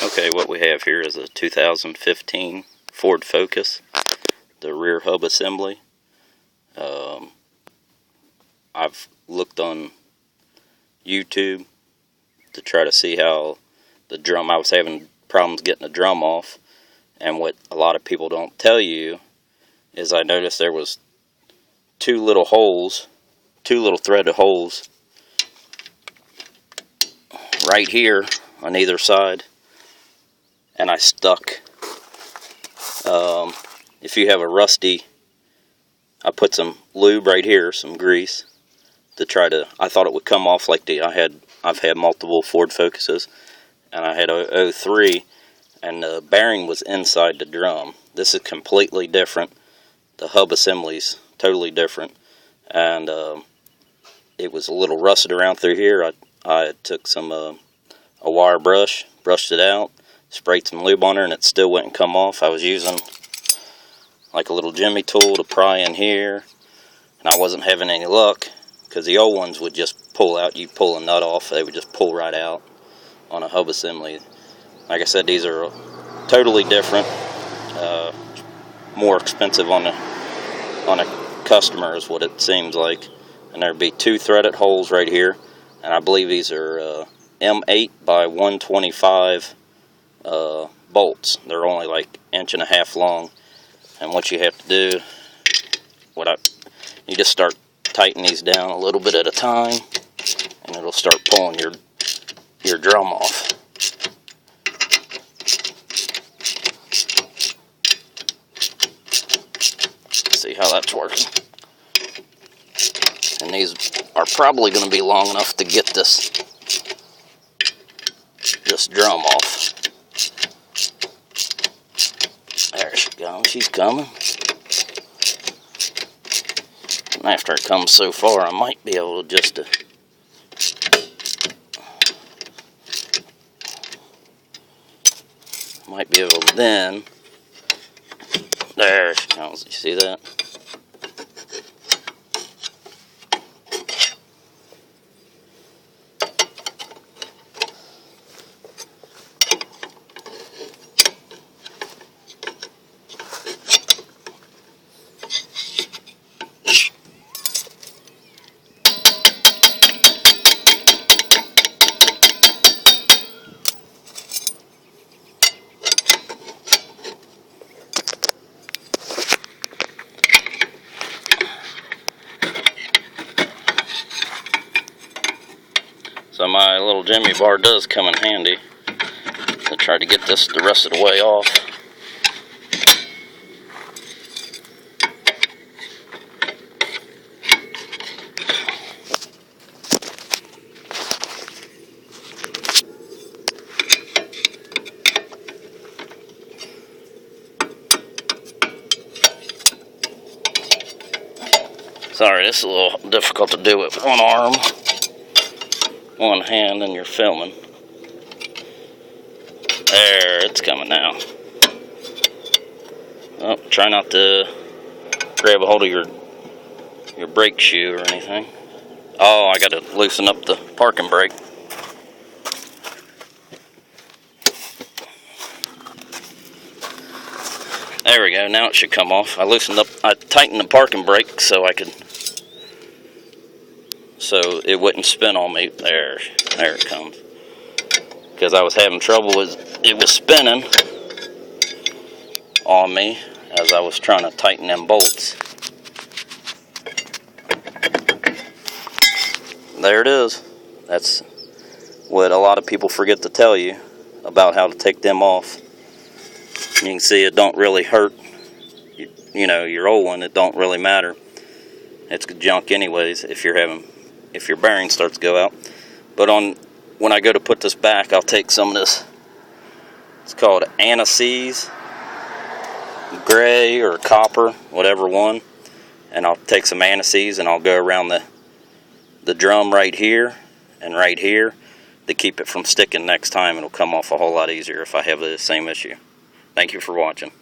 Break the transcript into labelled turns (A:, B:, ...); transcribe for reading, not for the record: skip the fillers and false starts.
A: Okay, what we have here is a 2015 Ford Focus, the rear hub assembly. I've looked on YouTube to try to see how the drum, I was having problems getting the drum off, and what a lot of people don't tell you is I noticed there was two little threaded holes right here on either side, and I stuck. If you have a rusty, I put some lube right here, some grease, to try to, I thought it would come off like I've had multiple Ford Focuses, and I had a 03, and the bearing was inside the drum. This is completely different. The hub assembly's totally different, and it was a little rusted around through here. I took some a wire brush, brushed it out, sprayed some lube on her, and it still wouldn't come off. I was using like a little jimmy tool to pry in here, and I wasn't having any luck, because the old ones would just pull out. You pull a nut off, they would just pull right out on a hub assembly. Like I said, these are totally different, more expensive on a customer is what it seems like. And there'd be two threaded holes right here, and I believe these are M8 by 125 bolts. They're only like 1.5 inches long, and what you have to do, you just start tightening these down a little bit at a time, and it'll start pulling your drum off. See how that's working. And these are probably going to be long enough to get this drum off. There she goes. She's coming. And after it comes so far, I might be able to just then. There she comes. You see that? So my little jimmy bar does come in handy to try to get this the rest of the way off. Sorry, this is a little difficult to do with one arm, one hand, and you're filming. There, it's coming now. Oh, try not to grab a hold of your brake shoe or anything. Oh, I got to loosen up the parking brake. There we go, now it should come off. I tightened the parking brake so it wouldn't spin on me. There it comes. Because I was having trouble with it was spinning on me as I was trying to tighten them bolts. There it is. That's what a lot of people forget to tell you about how to take them off. You can see it don't really hurt. You know, your old one, it don't really matter. It's junk anyways if your bearing starts to go out. But when I go to put this back, I'll take some of this. It's called anti-seize, gray or copper, whatever one. And I'll take some anti-seize and I'll go around the drum right here and right here to keep it from sticking next time. It'll come off a whole lot easier if I have the same issue. Thank you for watching.